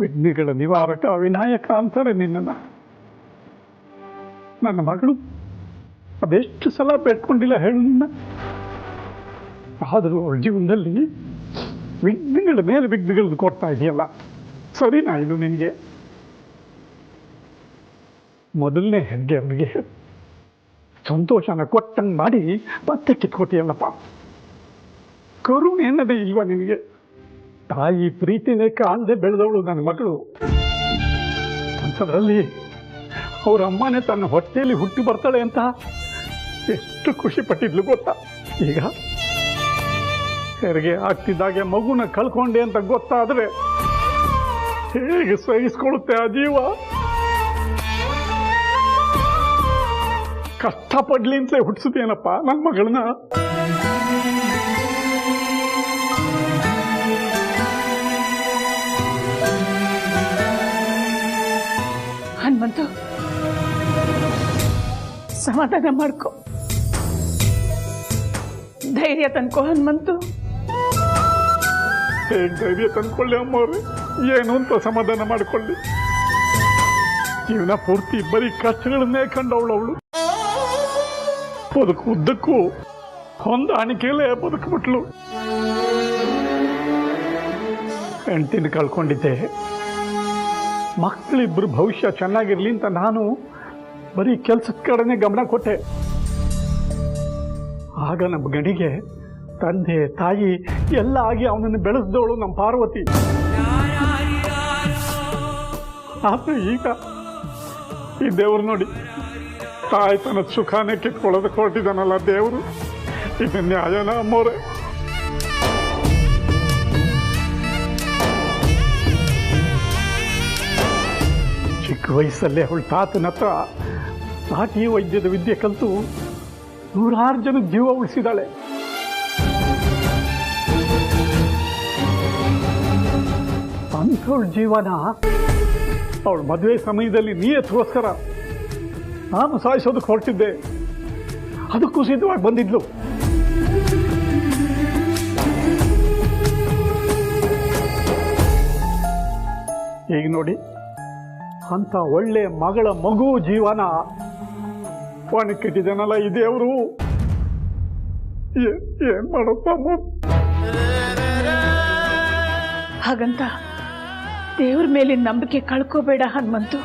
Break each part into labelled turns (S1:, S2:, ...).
S1: ವಿಘ್ನಗಳ ನಿವಾರಕ ವಿನಾಯಕ ಅಂತಾರೆ ನಿನ್ನನ್ನು. ನನ್ನ ಮಗಳು ಅದೆಷ್ಟು ಸಲ ಬೇಡ್ಕೊಂಡಿಲ್ಲ ಹೇಳನ್ನ. ಆದರೂ ಅವಳ ಜೀವನದಲ್ಲಿ ವಿಘ್ನಗಳ ಮೇಲೆ ವಿಘ್ನಗಳನ್ನು ಕೊಡ್ತಾ ಇದೆಯಲ್ಲ, ಸರಿನಾ ಇದು ನಿನಗೆ? ಮೊದಲನೇ ಹೆಜ್ಜೆ ಅವನಿಗೆ ಸಂತೋಷನ ಕೊಟ್ಟಂಗೆ ಮಾಡಿ ಮತ್ತೆ ಕಿತ್ಕೊತೀಯಲ್ಲಪ್ಪ. ಕರುಣೆ ಎನ್ನದೇ ಇಲ್ವ ನಿನಗೆ? ತಾಯಿ ಪ್ರೀತಿನೇ ಕಾಣದೆ ಬೆಳೆದವಳು ನನ್ನ ಮಗಳು. ಅಂಥದ್ರಲ್ಲಿ ಅವ್ರ ಅಮ್ಮನೇ ತನ್ನ ಹೊಟ್ಟೆಯಲ್ಲಿ ಹುಟ್ಟಿ ಬರ್ತಾಳೆ ಅಂತ ಎಷ್ಟು ಖುಷಿ ಪಟ್ಟಿದ್ಲು ಗೊತ್ತಾ? ಈಗ ಹೆರಿಗೆ ಆಗ್ತಿದ್ದಾಗೆ ಮಗುನ ಕಳ್ಕೊಂಡೆ ಅಂತ ಗೊತ್ತಾದ್ರೆ ಹೇಗೆ ಸಹಿಸ್ಕೊಳ್ಳುತ್ತೆ ಆ ಜೀವ? ಕಷ್ಟಪಡ್ಲಿ ಅಂತಲೇ ಹುಟ್ಟಿಸುತ್ತೇನಪ್ಪ ನನ್ನ ಮಗಳನ್ನ.
S2: ಹನುಮಂತು, ಸಮಾಧಾನ ಮಾಡ್ಕೊ, ಧೈರ್ಯ ತಂದ್ಕೊ ಹನುಮಂತು.
S1: ಹೇಗೆ ಧೈರ್ಯ ತಂದ್ಕೊಳ್ಳಿ ಅಮ್ಮವ್ರೆ? ಏನು ಅಂತ ಸಮಾಧಾನ ಮಾಡಿಕೊಳ್ಳಿ? ಜೀವನ ಪೂರ್ತಿ ಬರೀ ಕಷ್ಟಗಳನ್ನೇ ಕಂಡವಳು. ಬದುಕು ಉದ್ದಕ್ಕೂ ಹೊಂದಾಣಿಕೆಯಲ್ಲೇ ಬದುಕ್ಬಿಟ್ಲು. ಹೆಂಡ್ತಿನ ಕಳ್ಕೊಂಡಿದ್ದೆ, ಮಕ್ಕಳಿಬ್ಬರು ಭವಿಷ್ಯ ಚೆನ್ನಾಗಿರ್ಲಿ ಅಂತ ನಾನು ಬರೀ ಕೆಲಸದ ಕಡೆನೇ ಗಮನ ಕೊಟ್ಟೆ. ಆಗ ನಮ್ಮ ಗಣಿಗೆ ತಂದೆ ತಾಯಿ ಎಲ್ಲ ಆಗಿ ಅವನನ್ನು ಬೆಳೆಸಿದವಳು ನಮ್ಮ ಪಾರ್ವತಿ. ಆದ್ರೆ ಈಗ ಈ ದೇವ್ರು ನೋಡಿ, ತಾಯ್ತನದ ಸುಖಾನೇ ಕಿತ್ಕೊಳ್ಳೋದಕ್ಕೆ ಹೊರಟಿದ್ದಾನಲ್ಲ ದೇವರು. ಇದು ನ್ಯಾಯನ ಅಮ್ಮೋರೆ? ಚಿಕ್ಕ ವಯಸ್ಸಲ್ಲೇ ಅವಳು ತಾತನ ಹತ್ರ ನಾಟಿ ವೈದ್ಯದ ವಿದ್ಯೆ ಕಲಿತು 100 ಜನ ಜೀವ ಉಳಿಸಿದಾಳೆ. ಅಂಥವಳ ಜೀವನ ಅವಳ ಮದುವೆ ಸಮಯದಲ್ಲಿ ನಿಯತ್ಗೋಸ್ಕರ ನಾನು ಸಾಯಿಸೋದಕ್ಕೆ ಹೊರಟಿದ್ದೆ. ಅದಕ್ಕೂ ಸಿದ್ಧವಾಗಿ ಬಂದಿದ್ಲು. ಈಗ ನೋಡಿ, ಅಂತ ಒಳ್ಳೆ ಮಗಳ ಮಗು ಜೀವನ ಒಣಕಿಟ್ಟಿದ್ದಾನಲ್ಲ ಈ ದೇವರು. ಏನ್ ಮಾಡಪ್ಪ?
S2: ಹಾಗಂತ ದೇವ್ರ ಮೇಲಿನ ನಂಬಿಕೆ ಕಳ್ಕೋಬೇಡ ಹನುಮಂತು.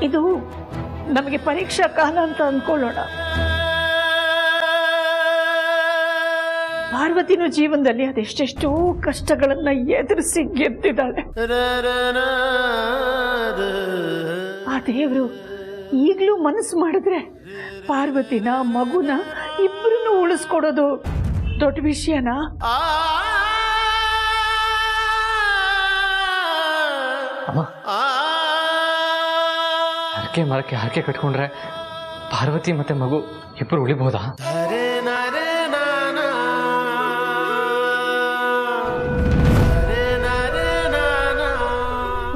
S2: ಇದು ನಮಗೆ ಪರೀಕ್ಷಾ ಕಾಲ ಅಂತ ಅನ್ಕೊಳ್ಳೋಣ. ಪಾರ್ವತಿನೂ ಜೀವನದಲ್ಲಿ ಅದೆಷ್ಟೆಷ್ಟೋ ಕಷ್ಟಗಳನ್ನ ಎದುರಿಸಿ ಗೆದ್ದಿದ್ದಾಳೆ. ಆ ದೇವರು ಈಗಲೂ ಮನಸ್ಸು ಮಾಡಿದ್ರೆ ಪಾರ್ವತಿನ ಮಗುನ ಇಬ್ಬರನ್ನು ಉಳಿಸ್ಕೊಡೋದು ದೊಡ್ಡ ವಿಷಯನಾ?
S3: ಹರಕೆ ಕಟ್ಕೊಂಡ್ರೆ ಪಾರ್ವತಿ ಮತ್ತೆ ಮಗು ಇಬ್ಬರು ಉಳಿಬಹುದಾ?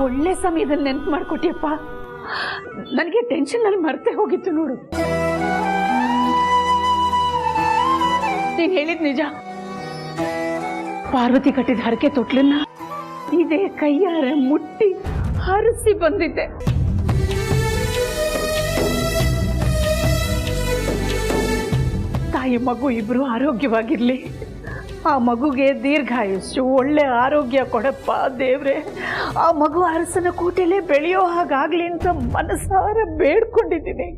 S2: ಒಳ್ಳೆ ಸಮಯದಲ್ಲಿ ನೆನ್ಪು ಮಾಡ್ಕೊಟ್ಟಿಯಪ್ಪ. ನನಗೆ ಟೆನ್ಷನ್ ಅಲ್ಲಿ ಮರ್ತೆ ಹೋಗಿತ್ತು ನೋಡು. ನೀನ್ ಹೇಳಿದ್ ನಿಜ. ಪಾರ್ವತಿ ಕಟ್ಟಿದ ಹರಕೆ ತೊಟ್ಲನ್ನ ಇದೇ ಕೈಯಾರೆ ಮುಟ್ಟಿ ಹರಿಸಿ ಬಂದಿದ್ದೆ. ತಾಯಿ ಮಗು ಇಬ್ರು ಆರೋಗ್ಯವಾಗಿರ್ಲಿ, ಆ ಮಗುಗೆ ದೀರ್ಘಾಯುಷ್ಯು ಒಳ್ಳೆ ಆರೋಗ್ಯ ಕೊಡಪ್ಪ ದೇವ್ರೆ. ಆ ಮಗು ಅರಸನ ಕೋಟೆಲೆ ಬೆಳೆಯೋ ಹಾಗಾಗ್ಲಿ ಅಂತ ಮನಸಾರ ಬೇಡ್ಕೊಂಡಿದ್ದೀನಿ.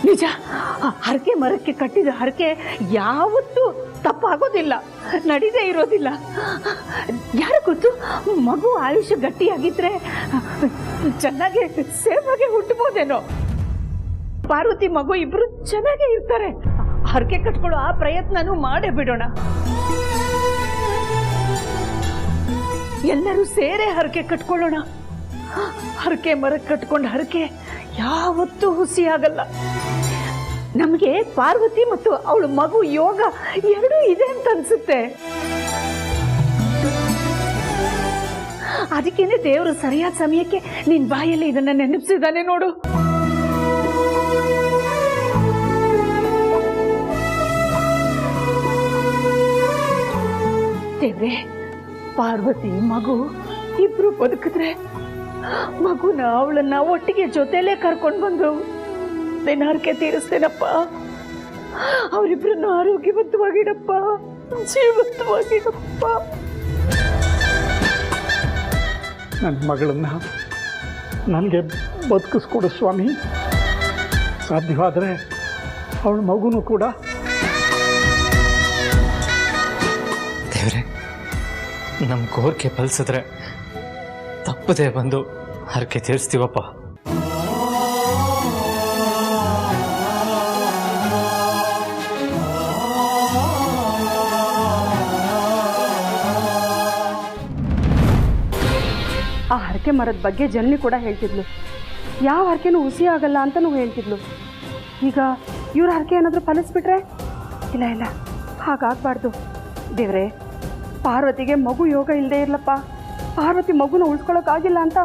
S2: ನಿಜ, ಹರಕೆ ಮರಕ್ಕೆ ಕಟ್ಟಿದ ಹರಕೆ ಯಾವತ್ತೂ ತಪ್ಪಾಗೋದಿಲ್ಲ, ನಡೀದೇ ಇರೋದಿಲ್ಲ. ಯಾರು ಗೊತ್ತು, ಮಗು ಆಯುಷ್ಯ ಗಟ್ಟಿಯಾಗಿದ್ರೆ ಚೆನ್ನಾಗಿ ಸೇಫಾಗಿ ಹುಟ್ಟಬಹುದೇನೋ. ಪಾರ್ವತಿ ಮಗು ಇಬ್ರು ಚೆನ್ನಾಗೇ ಇರ್ತಾರೆ. ಹರಕೆ ಕಟ್ಕೊಳ್ಳೋ ಆ ಪ್ರಯತ್ನನೂ ಮಾಡೇ ಬಿಡೋಣ. ಎಲ್ಲರೂ ಸೇರೇ ಹರಕೆ ಕಟ್ಕೊಳ್ಳೋಣ. ಹರಕೆ ಮರಕ್ಕೆ ಕಟ್ಕೊಂಡ ಹರಕೆ ಯಾವತ್ತೂ ಹುಸಿಯಾಗಲ್ಲ. ನಮಗೆ ಪಾರ್ವತಿ ಮತ್ತು ಅವಳ ಮಗು ಯೋಗ ಎರಡೂ ಇದೆ ಅಂತ ಅನ್ಸುತ್ತೆ. ಅದಕ್ಕೇನೆ ದೇವರು ಸರಿಯಾದ ಸಮಯಕ್ಕೆ ನಿನ್ ಬಾಯಲ್ಲಿ ಇದನ್ನ ನೆನಪಿಸಿದಾನೆ ನೋಡು. ದೇವ್ರೆ, ಪಾರ್ವತಿ ಮಗು ಇಬ್ರು ಬದುಕಿದ್ರೆ ಮಗುನ ಅವಳನ್ನ ಒಟ್ಟಿಗೆ ಜೊತೆಲೇ ಕರ್ಕೊಂಡು ಬಂದು ದಿನಾರ್ಕೆ ತೀರಿಸ್ತೇನಪ್ಪ. ಅವರಿಬ್ರನ್ನು ಆರೋಗ್ಯವಂತವಾಗಿಡಪ್ಪ, ಜೀವಂತವಾಗಿಡಪ್ಪ.
S1: ನನ್ನ ಮಗಳನ್ನ ನನಗೆ ಬದುಕಿಸ್ಕೊಡು ಸ್ವಾಮಿ. ಸಾಧ್ಯವಾದರೆ ಅವಳ ಮಗುನೂ ಕೂಡ.
S3: ದೇವ್ರೆ, ನಮ್ಮ ಕೋರಿಕೆ ಫಲಿಸಿದ್ರೆ ತಪ್ಪದೆ ಬಂದು ಹರಕೆ ತೀರಿಸ್ತೀವಪ್ಪ.
S4: ಆ ಹರಕೆ ಮರದ ಬಗ್ಗೆ ಜನನಿ ಕೂಡ ಹೇಳ್ತಿದ್ಲು. ಯಾವ ಹರಕೆನೂ ಹುಸಿ ಆಗಲ್ಲ ಅಂತಲೂ ಹೇಳ್ತಿದ್ಲು. ಈಗ ಇವ್ರ ಹರಕೆ ಏನಾದರೂ ಫಲಿಸ್ಬಿಟ್ರೆ? ಇಲ್ಲ ಇಲ್ಲ, ಹಾಗಾಗಬಾರ್ದು. ದೇವ್ರೆ, ಪಾರ್ವತಿಗೆ ಮಗು ಯೋಗ ಇಲ್ಲದೆ ಇರಲಪ್ಪ. ಪಾರ್ವತಿ ಮಗುನ ಉಳಿಸ್ಕೊಳ್ಳೋಕ್ಕಾಗಿಲ್ಲ ಅಂತ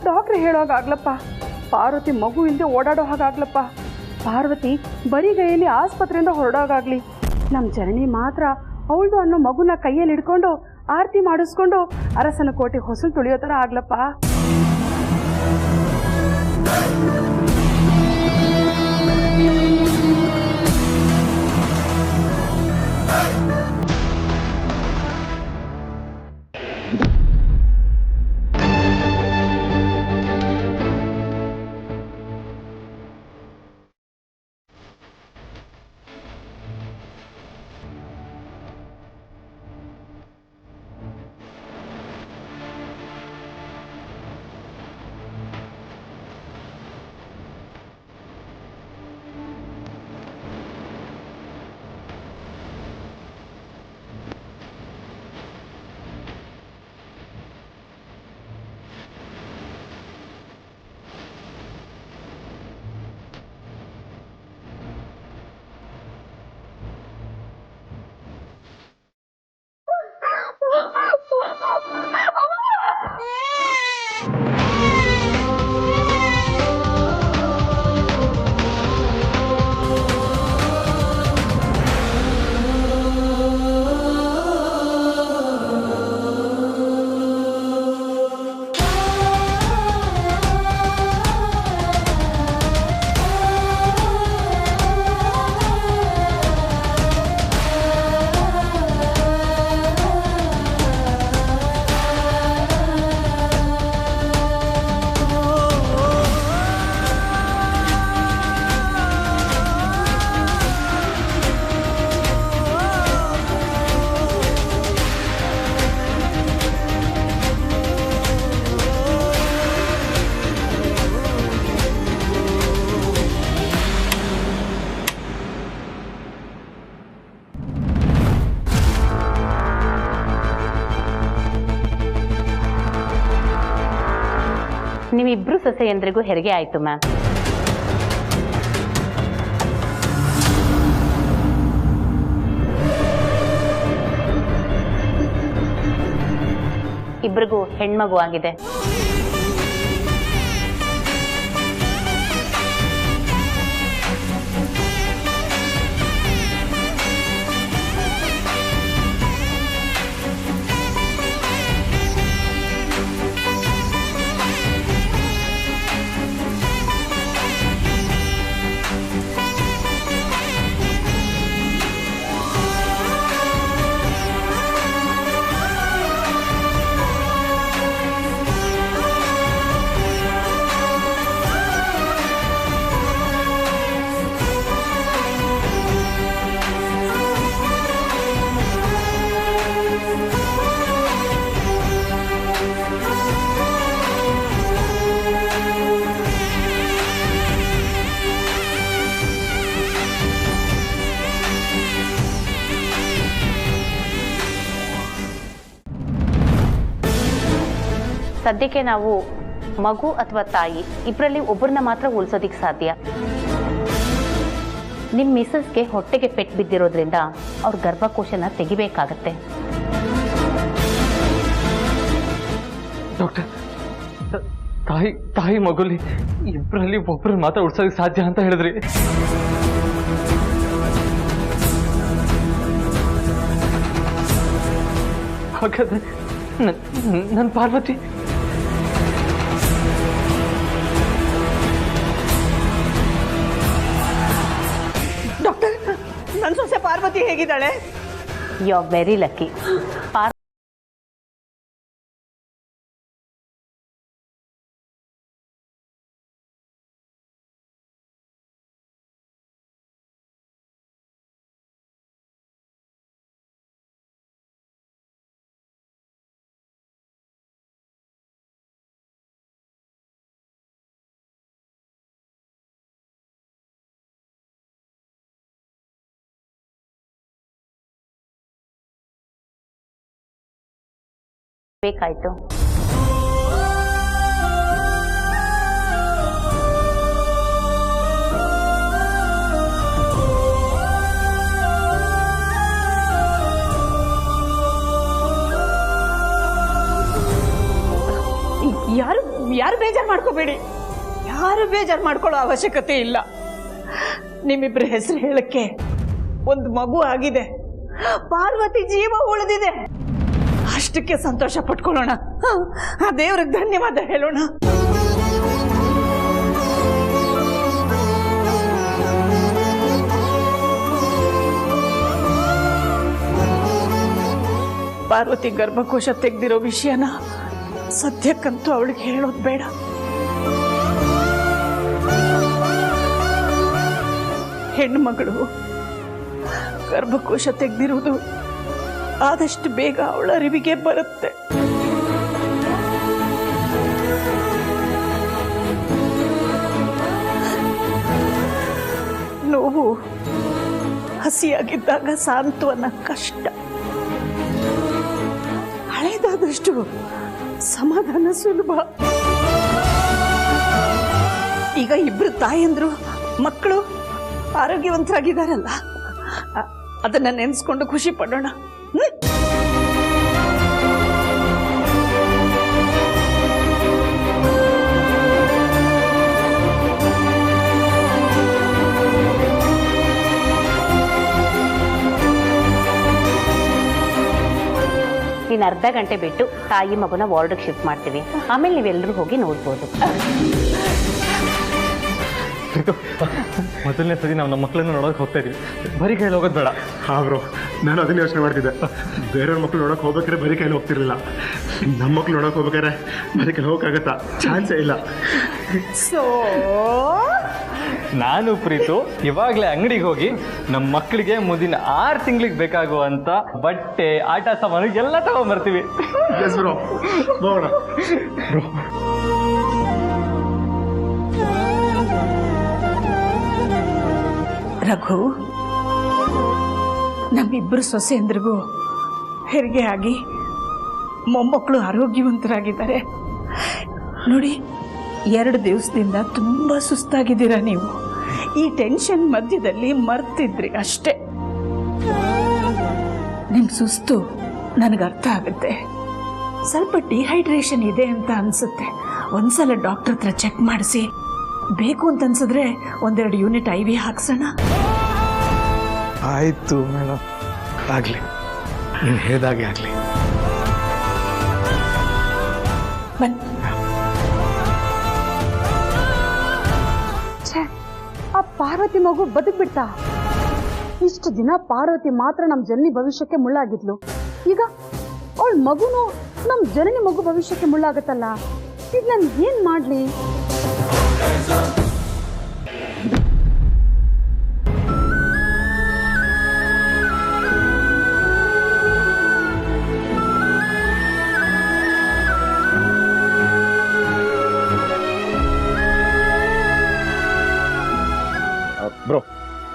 S4: ಡಾಕ್ಟ್ರ್ ಹೇಳೋವಾಗಲಪ್ಪ. ಪಾರ್ವತಿ ಮಗು ಇಲ್ಲದೆ ಓಡಾಡೋ ಹಾಗಾಗ್ಲಪ್ಪ. ಪಾರ್ವತಿ ಬರಿಗೈಯಲ್ಲಿ ಆಸ್ಪತ್ರೆಯಿಂದ ಹೊರಡೋಗಾಗಲಿ. ನಮ್ಮ ಜನನಿ ಮಾತ್ರ ಅವಳದು ಅನ್ನೋ ಮಗುನ ಕೈಯಲ್ಲಿ ಹಿಡ್ಕೊಂಡು ಆರತಿ ಮಾಡಿಸ್ಕೊಂಡು ಅರಸನ ಕೋಟೆ ಹೊಸಲು ತುಳಿಯೋ ಥರ ಆಗ್ಲಪ್ಪ.
S5: ನೀವಿಬ್ರು ಸೊಸೆಯಂದ್ರಿಗೂ ಹೆರಿಗೆ ಆಯ್ತು ಮ್ಯಾಮ್. ಇಬ್ರಿಗೂ ಹೆಣ್ಮಗು ಆಗಿದೆ. ಸದ್ಯಕ್ಕೆ ನಾವು ಮಗು ಅಥವಾ ತಾಯಿ ಇಬ್ಬರಲ್ಲಿ ಒಬ್ಬರನ್ನ ಮಾತ್ರ ಉಳಿಸೋದಿಕ್ಕೆ ಸಾಧ್ಯ. ನಿಮ್ಮ ಮಿಸಸ್ಗೆ ಹೊಟ್ಟೆಗೆ ಪೆಟ್ಟು ಬಿದ್ದಿರೋದ್ರಿಂದ ಅವ್ರ ಗರ್ಭಕೋಶನ ತೆಗಿಬೇಕಾಗತ್ತೆ.
S3: ಡಾಕ್ಟರ್, ತಾಯಿ ಮಗುಲಿ ಇಬ್ಬರಲ್ಲಿ ಒಬ್ಬರನ್ನ ಮಾತ್ರ ಉಳಿಸೋದಕ್ಕೆ ಸಾಧ್ಯ ಅಂತ ಹೇಳಿದ್ರಿ. ಹಾಗಾದ್ರೆ ನನ್ನ ಪಾರ್ವತಿ
S2: ಡಾಕ್ಟರ್, ನನ್ನ ಸೊಸೆ ಪಾರ್ವತಿ ಹೇಗಿದ್ದಾಳೆ?
S5: You are very lucky. ಬೇಕಾಯ್ತು.
S2: ಯಾರು ಬೇಜಾರು ಮಾಡ್ಕೋಬೇಡಿ, ಯಾರು ಬೇಜಾರು ಮಾಡ್ಕೊಳ್ಳೋ ಅವಶ್ಯಕತೆ ಇಲ್ಲ. ನಿಮ್ಮಿಬ್ರ ಹೆಸರು ಹೇಳಕ್ಕೆ ಒಂದು ಮಗು ಆಗಿದೆ, ಪಾರ್ವತಿ ಜೀವ ಉಳಿದಿದೆ, ಅಷ್ಟಕ್ಕೆ ಸಂತೋಷ ಪಟ್ಕೊಳ್ಳೋಣ. ಆ ದೇವ್ರಿಗೆ ಧನ್ಯವಾದ ಹೇಳೋಣ. ಪಾರ್ವತಿ ಗರ್ಭಕೋಶ ತೆಗೆದಿರೋ ವಿಷಯನ ಸದ್ಯಕ್ಕಂತೂ ಅವಳಿಗೆ ಹೇಳೋದು ಬೇಡ. ಹೆಣ್ಣು ಮಗಳು ಗರ್ಭಕೋಶ ತೆಗೆದಿರುವುದು ಆದಷ್ಟು ಬೇಗ ಅವಳ ಅರಿವಿಗೆ ಬರುತ್ತೆ. ನೋವು ಹಸಿಯಾಗಿದ್ದಾಗ ಸಾಂತ್ವನ ಕಷ್ಟ, ಹಳೇದಾದಷ್ಟು ಸಮಾಧಾನ ಸುಲಭ. ಈಗ ಇಬ್ರು ತಾಯಂದ್ರು ಮಕ್ಕಳು ಆರೋಗ್ಯವಂತರಾಗಿದ್ದಾರಲ್ಲ, ಅದನ್ನ ನೆನೆಸ್ಕೊಂಡು ಖುಷಿ ಪಡೋಣ.
S5: ಇನ್ನು ಅರ್ಧ ಗಂಟೆ ಬಿಟ್ಟು ತಾಯಿ ಮಗುನ ವಾರ್ಡ್ಗೆ ಶಿಫ್ಟ್ ಮಾಡ್ತೀವಿ. ಆಮೇಲೆ ನೀವೆಲ್ಲರೂ ಹೋಗಿ ನೋಡ್ಬೋದು.
S3: ಮೊದಲನೇ ಸರಿ ನಾವು ನಮ್ಮ ಮಕ್ಕಳನ್ನು ನೋಡೋಕೆ ಹೋಗ್ತಾ ಇದೀವಿ. ಬರೀ ಕೈಯಲ್ಲಿ ಹೋಗೋದು ಬೇಡ.
S6: ಹಾ ಬ್ರೋ, ನಾನು ಅದನ್ನ ಯೋಚನೆ ಮಾಡ್ತಿದ್ದೆ. ಬೇರೆಯವ್ರ ಮಕ್ಳು ನೋಡೋಕೆ ಹೋಗ್ಬೇಕಾದ್ರೆ ಬರೀ ಕೈಯಲ್ಲಿ ಹೋಗ್ತಿರ್ಲಿಲ್ಲ. ನಮ್ಮ ಮಕ್ಳು ನೋಡೋಕೆ ಹೋಗ್ಬೇಕಾದ್ರೆ ಬರೀ ಕೈಲಿ ಹೋಗಕ್ಕಾಗತ್ತಾ? ಚಾನ್ಸೇ ಇಲ್ಲ.
S3: ನಾನು ಪ್ರೀತು ಇವಾಗಲೇ ಅಂಗಡಿಗೆ ಹೋಗಿ ನಮ್ಮ ಮಕ್ಕಳಿಗೆ ಮುಂದಿನ 6 ತಿಂಗಳಿಗೆ ಬೇಕಾಗುವಂತ ಬಟ್ಟೆ, ಆಟ ಸಾಮಾನು ಎಲ್ಲ ತಗೊಂಡ್ಬರ್ತೀವಿ.
S6: ಎಸ್ ಬ್ರೋ, ಹೋಗೋಣ.
S2: ರಘು, ನಮ್ಮಿಬ್ಬರು ಸೊಸೆಯಂದ್ರಿಗೂ ಹೆರಿಗೆ ಆಗಿ ಮೊಮ್ಮಕ್ಕಳು ಆರೋಗ್ಯವಂತರಾಗಿದ್ದಾರೆ. ನೋಡಿ, 2 ದಿವಸದಿಂದ ತುಂಬಾ ಸುಸ್ತಾಗಿದ್ದೀರಾ ನೀವು. ಈ ಟೆನ್ಷನ್ ಮಧ್ಯದಲ್ಲಿ ಮರ್ತಿದ್ರಿ ಅಷ್ಟೇ. ನಿಮ್ ಸುಸ್ತು ನನಗೆ ಅರ್ಥ ಆಗುತ್ತೆ. ಸ್ವಲ್ಪ ಡಿಹೈಡ್ರೇಷನ್ ಇದೆ ಅಂತ ಅನ್ಸುತ್ತೆ. ಒಂದ್ಸಲ ಡಾಕ್ಟರ್ ಹತ್ರ ಚೆಕ್ ಮಾಡಿಸಿ, ಬೇಕು ಅಂತ ಅನ್ಸಿದ್ರೆ 1-2 ಯೂನಿಟ್ IV ಹಾಕ್ಸೋಣ.
S6: ಆಯ್ತು ಮೇಡಮ್, ಆಗ್ಲಿ, ನೀನು ಹೇಳ್ದಾಗೆ ಆಗ್ಲಿ.
S2: ಬನ್ನಿ.
S4: ಆ ಪಾರ್ವತಿ ಮಗು ಬದುಕ್ಬಿಡ್ತಾ? ಇಷ್ಟು ದಿನ ಪಾರ್ವತಿ ಮಾತ್ರ ನಮ್ಮ ಜನನಿ ಭವಿಷ್ಯಕ್ಕೆ ಮುಳ್ಳಾಗಿದ್ಲು. ಈಗ ಅವಳ ಮಗುನು ನಮ್ಮ ಜನನಿ ಮಗು ಭವಿಷ್ಯಕ್ಕೆ ಮುಳ್ಳಾಗತ್ತಲ್ಲ. ಈಗ ನಾನು ಏನ್ ಮಾಡ್ಲಿ?
S6: ಬ್ರೋ,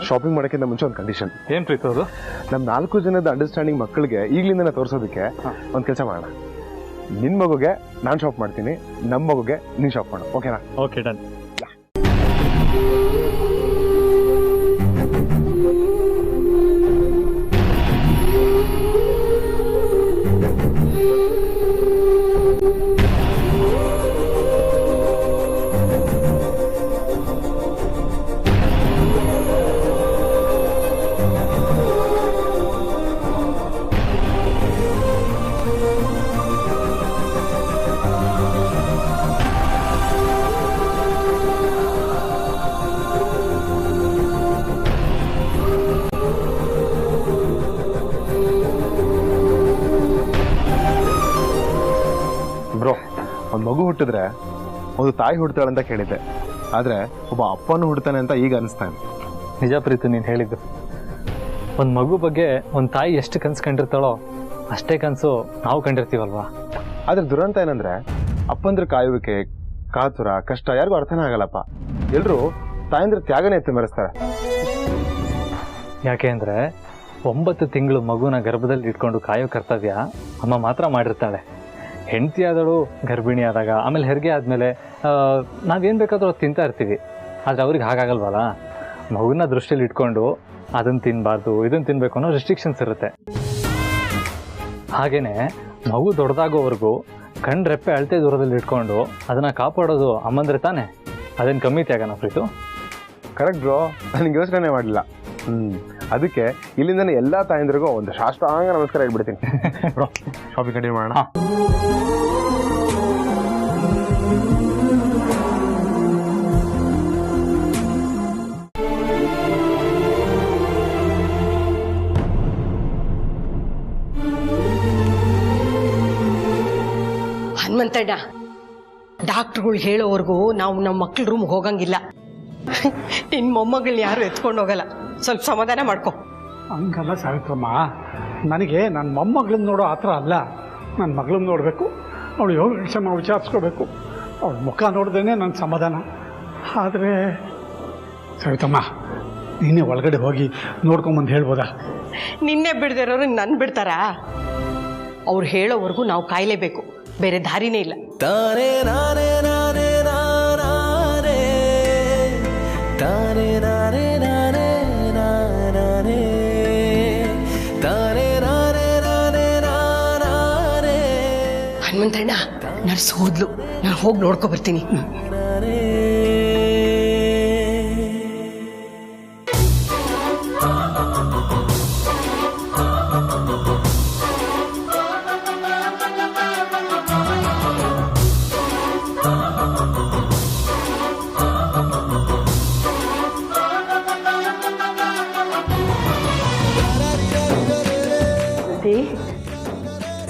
S6: ಶಾಪಿಂಗ್ ಮಾಡೋಕ್ಕಿಂತ ಮುಂಚೆ ಒಂದು ಕಂಡೀಷನ್.
S3: ಏನ್ ಪ್ರೀತು ಅದು?
S6: ನಮ್ಮ 4 ಜನದ ಅಂಡರ್ಸ್ಟ್ಯಾಂಡಿಂಗ್ ಮಕ್ಕಳಿಗೆ ಈಗಲಿಂದ ತೋರಿಸೋದಕ್ಕೆ ಒಂದು ಕೆಲಸ ಮಾಡೋಣ. ನಿನ್ನ ಮಗುಗೆ ನಾನು ಶಾಪ್ ಮಾಡ್ತೀನಿ, ನಮ್ಮ ಮಗುಗೆ ನೀನು ಶಾಪ್ ಮಾಡು. ಓಕೆನಾ?
S3: Okay, done.
S6: ಹುಟ್ಟಿದ್ರೆ ಒಂದು ತಾಯಿ ಹುಡ್ತಾಳೆ ಅಂತ ಕೇಳಿದ್ದೆ, ಆದ್ರೆ ಒಬ್ಬ ಅಪ್ಪನೂ ಹುಡ್ತಾನೆ ಅಂತ ಈಗ ಅನಿಸ್ತಾನೆ.
S3: ನಿಜ ಪ್ರೀತು ನೀನು ಹೇಳಿದ್ದು. ಒಂದು ಮಗು ಬಗ್ಗೆ ಒಂದು ತಾಯಿ ಎಷ್ಟು ಕನಸು ಕಂಡಿರ್ತಾಳೋ ಅಷ್ಟೇ ಕನಸು ನಾವು ಕಂಡಿರ್ತೀವಲ್ವಾ.
S6: ಆದ್ರೆ ದುರಂತ ಏನಂದ್ರೆ ಅಪ್ಪಂದ್ರ ಕಾಯುವಿಕೆ, ಕಾತುರ, ಕಷ್ಟ ಯಾರಿಗೂ ಅರ್ಥನೇ ಆಗಲ್ಲಪ್ಪ. ಎಲ್ರು ತಾಯಂದ್ರ ತ್ಯಾಗನೇ ಎತ್ತಿ ಮೆರೆಸ್ತಾರೆ.
S3: ಯಾಕೆ ಅಂದರೆ 9 ತಿಂಗಳು ಮಗುನ ಗರ್ಭದಲ್ಲಿ ಇಟ್ಕೊಂಡು ಕಾಯೋ ಕರ್ತವ್ಯ ಅಮ್ಮ ಮಾತ್ರ ಮಾಡಿರ್ತಾಳೆ. ಹೆಂಡತಿ ಆದಳು ಗರ್ಭಿಣಿ ಆದಾಗ, ಆಮೇಲೆ ಹೆರಿಗೆ ಆದಮೇಲೆ ನಾವೇನು ಬೇಕಾದರೂ ಅದು ತಿಂತಾ ಇರ್ತೀವಿ. ಆದರೆ ಅವ್ರಿಗೆ ಹಾಗಾಗಲ್ವಲ್ಲ. ಮಗುನ ದೃಷ್ಟಿಯಲ್ಲಿ ಇಟ್ಕೊಂಡು ಅದನ್ನು ತಿನ್ನಬಾರ್ದು, ಇದನ್ನು ತಿನ್ನಬೇಕು ಅನ್ನೋ ರೆಸ್ಟ್ರಿಕ್ಷನ್ಸ್ ಇರುತ್ತೆ. ಹಾಗೆಯೇ ಮಗು ದೊಡ್ಡದಾಗೋವರೆಗೂ ರೆಪ್ಪೆ ಅಳತೆ ದೂರದಲ್ಲಿ ಇಟ್ಕೊಂಡು ಅದನ್ನು ಕಾಪಾಡೋದು ಅಮ್ಮಂದ್ರೆ ತಾನೆ. ಅದೇನು ಕಮ್ಮಿ ತ್ಯಾಗನ ಪ್ರೀತು?
S6: ಕರೆಕ್ಟ್ ಬ್ರೋ, ನನಗೆ ಯೋಚನೆ ಮಾಡಲಿಲ್ಲ. ಅದಕ್ಕೆ ಇಲ್ಲಿಂದನೇ ಎಲ್ಲಾ ತಾಯಂದ್ರಿಗೂ ಒಂದು ಶಾಸ್ತ್ರಾಂಗ ನಮಸ್ಕಾರ ಹೇಳ್ಬಿಡ್ತೀನಿ. ಬ್ರೋ, ಶಾಪಿಂಗ್ ಕಂಟಿನ್ಯೂ ಮಾಡೋಣ.
S7: ಹನುಮಂತಣ್ಣ, ಡಾಕ್ಟ್ರುಗಳು ಹೇಳೋವರೆಗೂ ನಾವು ನಮ್ಮ ಮಕ್ಳ ರೂಮ್ಗೆ ಹೋಗಂಗಿಲ್ಲ. ನಿನ್ನ ಮೊಮ್ಮಗಳನ್ನ ಯಾರು ಎತ್ಕೊಂಡು ಹೋಗಲ್ಲ. ಸ್ವಲ್ಪ ಸಮಾಧಾನ ಮಾಡ್ಕೊ.
S1: ಹಂಗಲ್ಲ ಸಾವಿತ್ರಮ್ಮ, ನನಗೆ ನನ್ನ ಮೊಮ್ಮಗಳನ್ನ ನೋಡೋ ಆ ಥರ ಅಲ್ಲ. ನನ್ನ ಮಗಳನ್ನ ನೋಡಬೇಕು, ಅವಳು ಯೋಗಕ್ಷೇಮ ವಿಚಾರಿಸ್ಕೋಬೇಕು. ಅವಳ ಮುಖ ನೋಡ್ದೇನೆ ನನ್ನ ಸಮಾಧಾನ. ಆದರೆ ಸವಿತಮ್ಮ, ನೀನೇ ಒಳಗಡೆ ಹೋಗಿ ನೋಡ್ಕೊಂಬಂದು ಹೇಳ್ಬೋದಾ?
S7: ನಿನ್ನೆ ಬಿಡದಿರೋರು ನನ್ನ ಬಿಡ್ತಾರಾ? ಅವ್ರು ಹೇಳೋವರೆಗೂ ನಾವು ಕಾಯಲೇಬೇಕು, ಬೇರೆ ದಾರಿನೇ ಇಲ್ಲ.
S8: ತಾನೇ ನಾನೇ ನಾನೇ ನಾನೇ ತಾನೇ ನಾನೇ ನಾನೇ ನಾನೇ ತಾನೇ ನಾನೇ ನಾನೇ ನಾನೇ.
S7: ಹನುಮಂತಣ್ಣ, ನರ್ಸ್ ಹೋದ್ಲು, ನಾನು ಹೋಗಿ ನೋಡ್ಕೊ ಬರ್ತೀನಿ.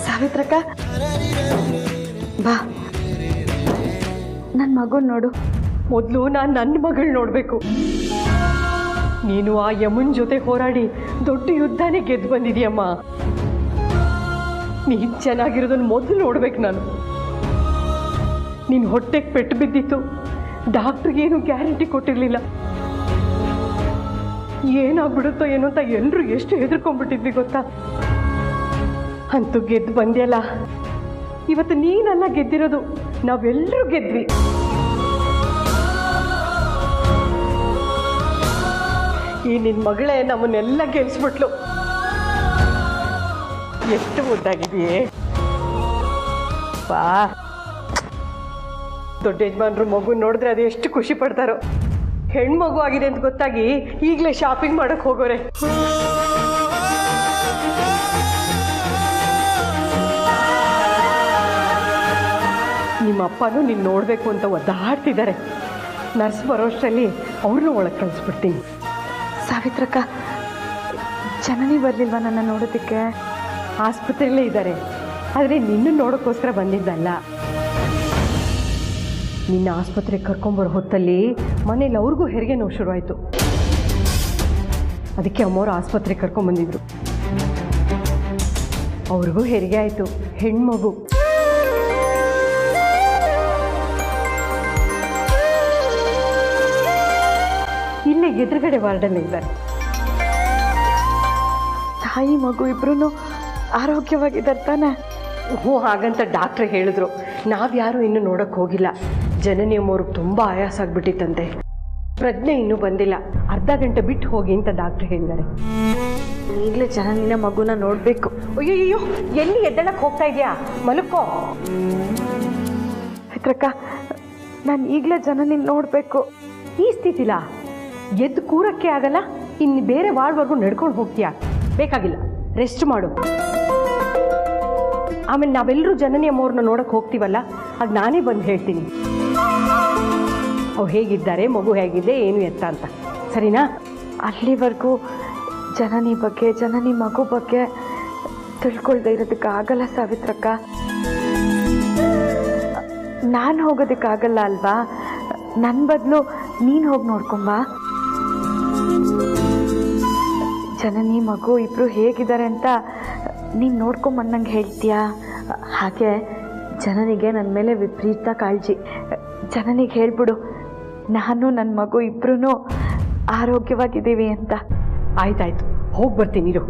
S4: ಸಾವಿತ್ರಕ್ಕ, ಬಾ, ನನ್ನ ಮಗನ್ ನೋಡು.
S7: ಮೊದಲು ನಾನು ನನ್ನ ಮಗಳು ನೋಡಬೇಕು. ನೀನು ಆ ಯಮನ್ ಜೊತೆ ಹೋರಾಡಿ ದೊಡ್ಡ ಯುದ್ಧನೇ ಗೆದ್ದು ಬಂದಿದೀಯಮ್ಮ. ನೀನು ಚೆನ್ನಾಗಿರೋದನ್ನು ಮೊದಲು ನೋಡ್ಬೇಕು ನಾನು. ನೀನು ಹೊಟ್ಟೆಗೆ ಪೆಟ್ಟು ಬಿದ್ದಿತ್ತು, ಡಾಕ್ಟ್ರಿಗೇನು ಗ್ಯಾರಂಟಿ ಕೊಟ್ಟಿರಲಿಲ್ಲ. ಏನಾಗ್ಬಿಡುತ್ತೋ ಏನೋ ಅಂತ ಎಲ್ಲರೂ ಎಷ್ಟು ಹೆದರ್ಕೊಂಡ್ಬಿಟ್ಟಿದ್ವಿ ಗೊತ್ತಾ? ಅಂತೂ ಗೆದ್ದು ಬಂದ್ಯಲ್ಲ. ಇವತ್ತು ನೀನಲ್ಲ ಗೆದ್ದಿರೋದು, ನಾವೆಲ್ಲರೂ ಗೆದ್ವಿ. ಈ ನಿನ್ನ ಮಗಳೇ ನಮ್ಮನ್ನೆಲ್ಲ ಗೆಲ್ಸ್ಬಿಟ್ಲು. ಎಷ್ಟು ಮುದ್ದಾಗಿದೆಯೇ ಬಾ. ದೊಡ್ಡ ಯಜಮಾನ್ರು ಮಗು ನೋಡಿದ್ರೆ ಅದು ಎಷ್ಟು ಖುಷಿ ಪಡ್ತಾರೋ. ಹೆಣ್ಮಗು ಆಗಿದೆ ಅಂತ ಗೊತ್ತಾಗಿ ಈಗಲೇ ಶಾಪಿಂಗ್ ಮಾಡಕ್ ಹೋಗೋರೆ. ನಿಮ್ಮ ಅಪ್ಪನೂ ನೀನು ನೋಡಬೇಕು ಅಂತ ಒದ್ದಾಡ್ತಿದ್ದಾರೆ. ನರ್ಸ್ ಬರೋಷ್ಟರಲ್ಲಿ ಅವ್ರನ್ನೂ ಒಳಗೆ ಕಳಿಸ್ಬಿಡ್ತೀನಿ.
S4: ಸಾವಿತ್ರಕ್ಕ, ಜನನಿ ಬರಲಿಲ್ವಾ ನನ್ನ ನೋಡೋದಕ್ಕೆ?
S7: ಆಸ್ಪತ್ರೆಯಲ್ಲೇ ಇದ್ದಾರೆ, ಆದರೆ ನಿನ್ನ ನೋಡೋಕ್ಕೋಸ್ಕರ ಬಂದಿದ್ದಲ್ಲ. ನಿನ್ನ ಆಸ್ಪತ್ರೆಗೆ ಕರ್ಕೊಂಬರೋ ಹೊತ್ತಲ್ಲಿ ಮನೇಲಿ ಅವ್ರಿಗೂ ಹೆರಿಗೆ ನೋವು ಶುರುವಾಯಿತು. ಅದಕ್ಕೆ ಅಮ್ಮವ್ರು ಆಸ್ಪತ್ರೆಗೆ ಕರ್ಕೊಂಬಂದಿದ್ರು. ಅವ್ರಿಗೂ ಹೆರಿಗೆ ಆಯಿತು, ಹೆಣ್ಮಗು. ಇಲ್ಲೇ ಎದುರುಗಡೆ ವಾರ್ಡಲ್ಲಿ ಇದ್ದಾರೆ.
S4: ತಾಯಿ ಮಗು ಇಬ್ರು ಆರೋಗ್ಯವಾಗಿದ್ದಾರೆ ತಾನೆ?
S7: ಹ್ಞೂ, ಹಾಗಂತ ಡಾಕ್ಟ್ರ್ ಹೇಳಿದ್ರು. ನಾವ್ಯಾರೂ ಇನ್ನೂ ನೋಡೋಕ್ಕೆ ಹೋಗಿಲ್ಲ. ಜನನಿಯಮ್ಮವ್ರಿಗೆ ತುಂಬ ಆಯಾಸ ಆಗಿಬಿಟ್ಟಿತ್ತಂತೆ. ಪ್ರಜ್ಞೆ ಇನ್ನೂ ಬಂದಿಲ್ಲ. ಅರ್ಧ ಗಂಟೆ ಬಿಟ್ಟು ಹೋಗಿ ಅಂತ ಡಾಕ್ಟ್ರ್ ಹೇಳಿದ್ದಾರೆ.
S4: ಈಗಲೇ ಜನನಿನ ಮಗುನ ನೋಡಬೇಕು.
S7: ಅಯ್ಯೋ, ಎಲ್ಲಿ ಎದ್ದೇಳಕ್ಕೆ ಹೋಗ್ತಾ ಇದೆಯಾ? ಮಲಕ್ಕೋ.
S4: ಸಾವಿತ್ರಕ್ಕ, ನಾನು ಈಗಲೇ ಜನನಿನ ನೋಡಬೇಕು.
S7: ಈ ಸ್ಥಿತಿಲ ಎದ್ದು ಕೂರಕ್ಕೆ ಆಗಲ್ಲ. ಇನ್ನು ಬೇರೆ ವಾರ್ಡ್ವರೆಗೂ ನಡ್ಕೊಂಡು ಹೋಗ್ತೀಯಾ? ಬೇಕಾಗಿಲ್ಲ, ರೆಸ್ಟ್ ಮಾಡು. ಆಮೇಲೆ ನಾವೆಲ್ಲರೂ ಜನನಿ ಅಮ್ಮವ್ರನ್ನ ನೋಡಕ್ಕೆ ಹೋಗ್ತೀವಲ್ಲ, ಆಗ ನಾನೇ ಬಂದು ಹೇಳ್ತೀನಿ ಅವ್ರು ಹೇಗಿದ್ದಾರೆ, ಮಗು ಹೇಗಿದೆ, ಏನು ಎತ್ತ ಅಂತ. ಸರಿನಾ?
S4: ಅಲ್ಲಿವರೆಗೂ ಜನನಿ ಬಗ್ಗೆ, ಜನನಿ ಮಗು ಬಗ್ಗೆ ತಿಳ್ಕೊಳ್ದೆ ಇರೋದಕ್ಕಾಗಲ್ಲ ಸಾವಿತ್ರಕ್ಕ.
S2: ನಾನು ಹೋಗೋದಕ್ಕಾಗಲ್ಲ ಅಲ್ವಾ, ನನ್ನ ಬದಲು ನೀನು ಹೋಗಿ ನೋಡ್ಕೊಂಬ. ಜನನಿ ಮಗು ಇಬ್ಬರು ಹೇಗಿದ್ದಾರೆ ಅಂತ ನೀನು ನೋಡ್ಕೊಂಬಂದಂಗೆ ಹೇಳ್ತೀಯಾ? ಹಾಗೆ ಜನನಿಗೆ ನನ್ನ ಮೇಲೆ ವಿಪರೀತ ಕಾಳಜಿ. ಜನನಿಗೆ ಹೇಳ್ಬಿಡು ನಾನು ನನ್ನ ಮಗು ಇಬ್ಬರೂ ಆರೋಗ್ಯವಾಗಿದ್ದೀವಿ ಅಂತ.
S7: ಆಯ್ತಾಯ್ತು, ಹೋಗಿ ಬರ್ತೀನಿ ಇರು.